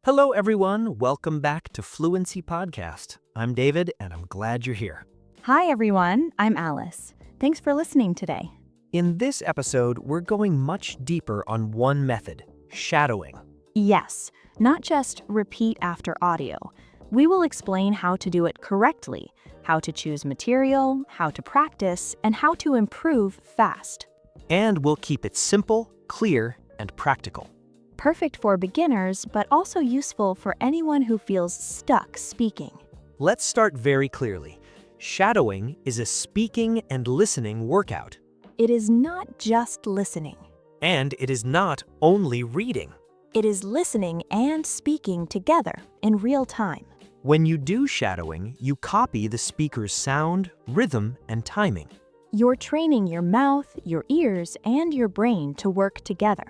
Hello, everyone. Welcome back to Fluency Podcast. I'm David, and I'm glad you're here. Hi, everyone. I'm Alice. Thanks for listening today. In this episode, we're going much deeper on one method, shadowing. Yes, not just repeat after audio. We will explain how to do it correctly, how to choose material, how to practice, and how to improve fast. And we'll keep it simple, clear, and practical. Perfect for beginners, but also useful for anyone who feels stuck speaking. Let's start very clearly. Shadowing is a speaking and listening workout. It is not just listening. And it is not only reading. It is listening and speaking together in real time. When you do shadowing, you copy the speaker's sound, rhythm, and timing. You're training your mouth, your ears, and your brain to work together.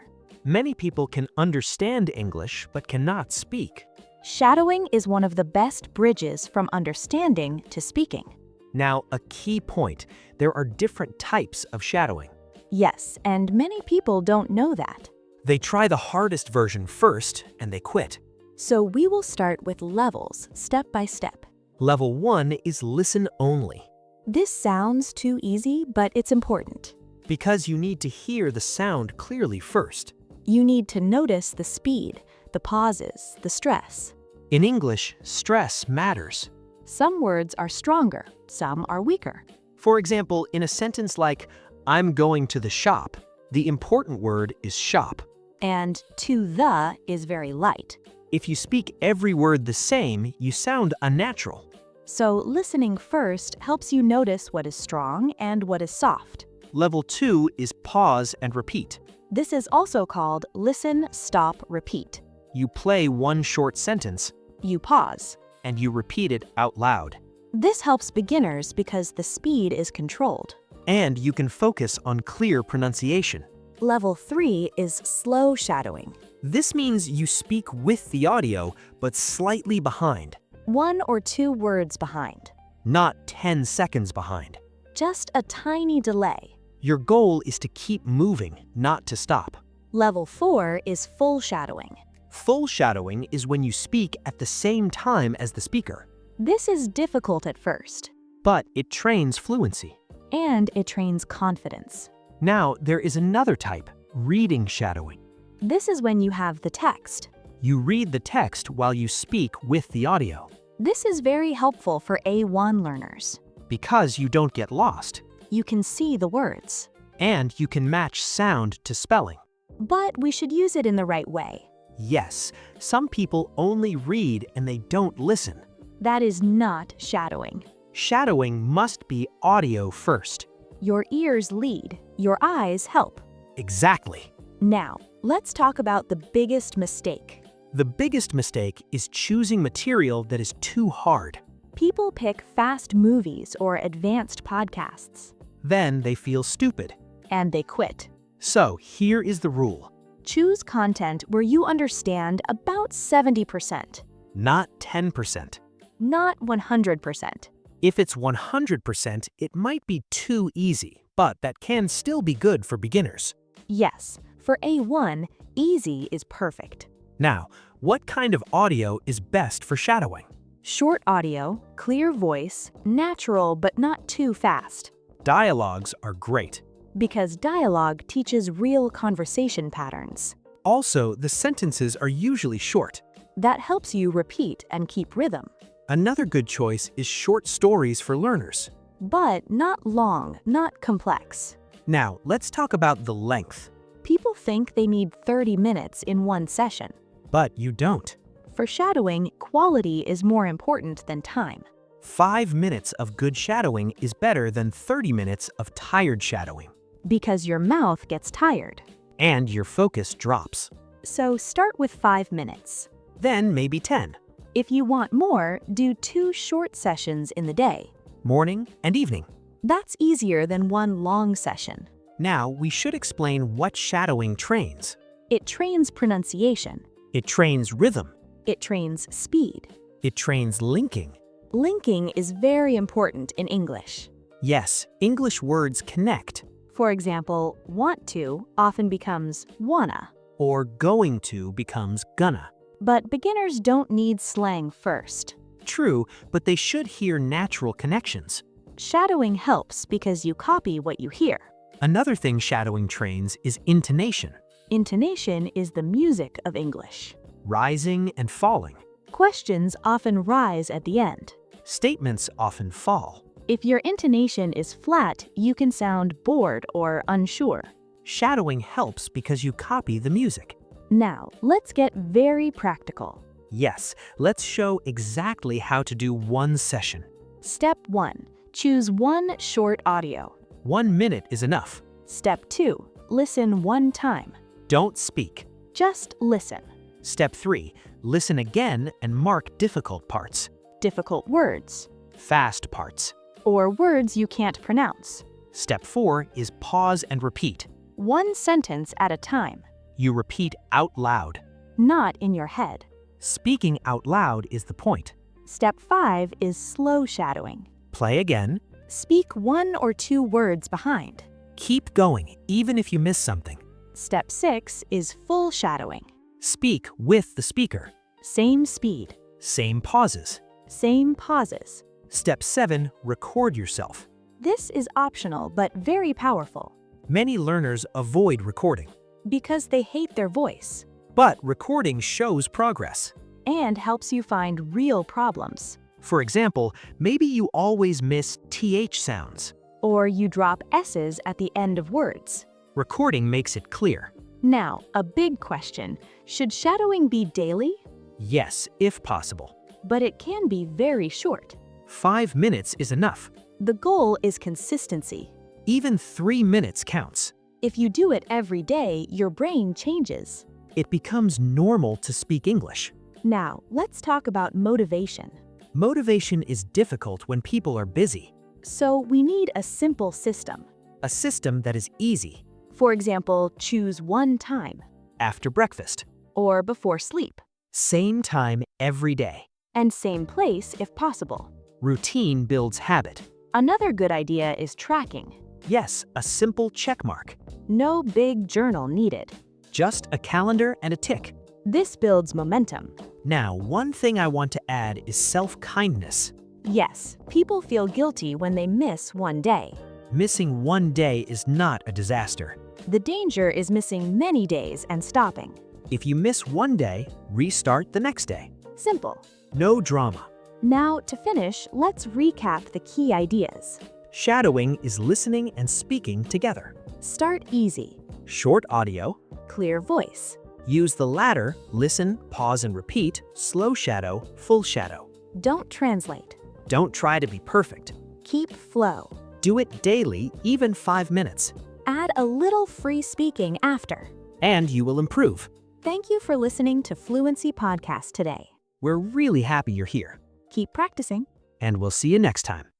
Many people can understand English but cannot speak. Shadowing is one of the best bridges from understanding to speaking. Now, a key point, there are different types of shadowing. Yes, and many people don't know that. They try the hardest version first and they quit. So we will start with levels, step by step. Level 1 is listen only. This sounds too easy, but it's important. Because you need to hear the sound clearly first. You need to notice the speed, the pauses, the stress. In English, stress matters. Some words are stronger, some are weaker. For example, in a sentence like, I'm going to the shop, the important word is shop. And to the is very light. If you speak every word the same, you sound unnatural. So listening first helps you notice what is strong and what is soft. Level 2 is pause and repeat. This is also called listen, stop, repeat. You play one short sentence, You pause. and you repeat it out loud. This helps beginners because the speed is controlled. And you can focus on clear pronunciation. Level 3 is slow shadowing. This means you speak with the audio, but slightly behind, 1 or 2 words behind. not 10 seconds behind. Just a tiny delay. Your goal is to keep moving, not to stop. Level 4 is full shadowing. Full shadowing is when you speak at the same time as the speaker, This is difficult at first, but it trains fluency. and it trains confidence. Now, there is another type, reading shadowing. This is when you have the text. You read the text while you speak with the audio, This is very helpful for A1 learners. because you don't get lost, You can see the words, and you can match sound to spelling. but we should use it in the right way. Yes, some people only read and they don't listen. That is not shadowing. Shadowing must be audio first. Your ears lead, your eyes help. Exactly. Now, let's talk about the biggest mistake. The biggest mistake is choosing material that is too hard. People pick fast movies or advanced podcasts, Then they feel stupid. and they quit. So here is the rule, Choose content where you understand about 70%, not 10%. not 100%. If it's 100%, it might be too easy, but that can still be good for beginners. Yes, for A1, easy is perfect. Now, what kind of audio is best for shadowing? Short audio, clear voice, natural but not too fast. Dialogues are great. Because dialogue teaches real conversation patterns. Also, the sentences are usually short. That helps you repeat and keep rhythm. Another good choice is short stories for learners. But not long, not complex. Now, let's talk about the length. People think they need 30 minutes in one session. But you don't. For shadowing, quality is more important than time. 5 minutes of good shadowing is better than 30 minutes of tired shadowing. Because your mouth gets tired. And your focus drops. So start with 5 minutes. Then maybe 10. If you want more, do 2 short sessions in the day. Morning and evening. That's easier than one long session. Now, we should explain what shadowing trains. It trains pronunciation. It trains rhythm. It trains speed. It trains linking. Linking is very important in English. Yes, English words connect. For example, want to often becomes wanna. Or going to becomes gonna. But beginners don't need slang first. True, but they should hear natural connections. Shadowing helps because you copy what you hear. Another thing shadowing trains is intonation, Intonation is the music of English. rising and falling. Questions often rise at the end. Statements often fall. If your intonation is flat, you can sound bored or unsure. Shadowing helps because you copy the music. Now, let's get very practical. Yes, let's show exactly how to do one session. Step 1. Choose one short audio. 1 minute is enough. Step 2. Listen one time. Don't speak. Just listen. Step 3. Listen again and mark difficult parts. Difficult words, Fast parts. or words you can't pronounce. Step 4 is pause and repeat. One sentence at a time, You repeat out loud. not in your head. Speaking out loud is the point. Step 5 is slow shadowing. Play again. Speak 1 or 2 words behind. Keep going, even if you miss something. Step 6 is full shadowing. Speak with the speaker. Same speed, Same pauses. same pauses. Step 7, record yourself. This is optional but very powerful Many learners avoid recording, because they hate their voice but recording shows progress. and helps you find real problems. For example, maybe you always miss TH sounds. Or you drop S's at the end of words. Recording makes it clear. Now, a big question. Should shadowing be daily? Yes, if possible. But it can be very short. 5 minutes is enough. The goal is consistency. Even 3 minutes counts. If you do it every day, your brain changes. It becomes normal to speak English. Now, let's talk about motivation. Motivation is difficult when people are busy. So we need a simple system. A system that is easy. For example, choose one time, After breakfast. or before sleep, Same time every day. and same place if possible. Routine builds habit. Another good idea is tracking. Yes, a simple check mark. No big journal needed. Just a calendar and a tick. This builds momentum. Now, one thing I want to add is self-kindness. Yes, people feel guilty when they miss one day. Missing 1 day is not a disaster. The danger is missing many days and stopping. If you miss 1 day, restart the next day. Simple. No drama. Now, to finish, let's recap the key ideas. Shadowing is listening and speaking together. Start easy. Short audio. Clear voice. Use the latter, listen, pause and repeat, slow shadow, full shadow. Don't translate. Don't try to be perfect. Keep flow. Do it daily, even 5 minutes. Add a little free speaking after. And you will improve. Thank you for listening to Fluency Podcast today. We're really happy you're here. Keep practicing. And we'll see you next time.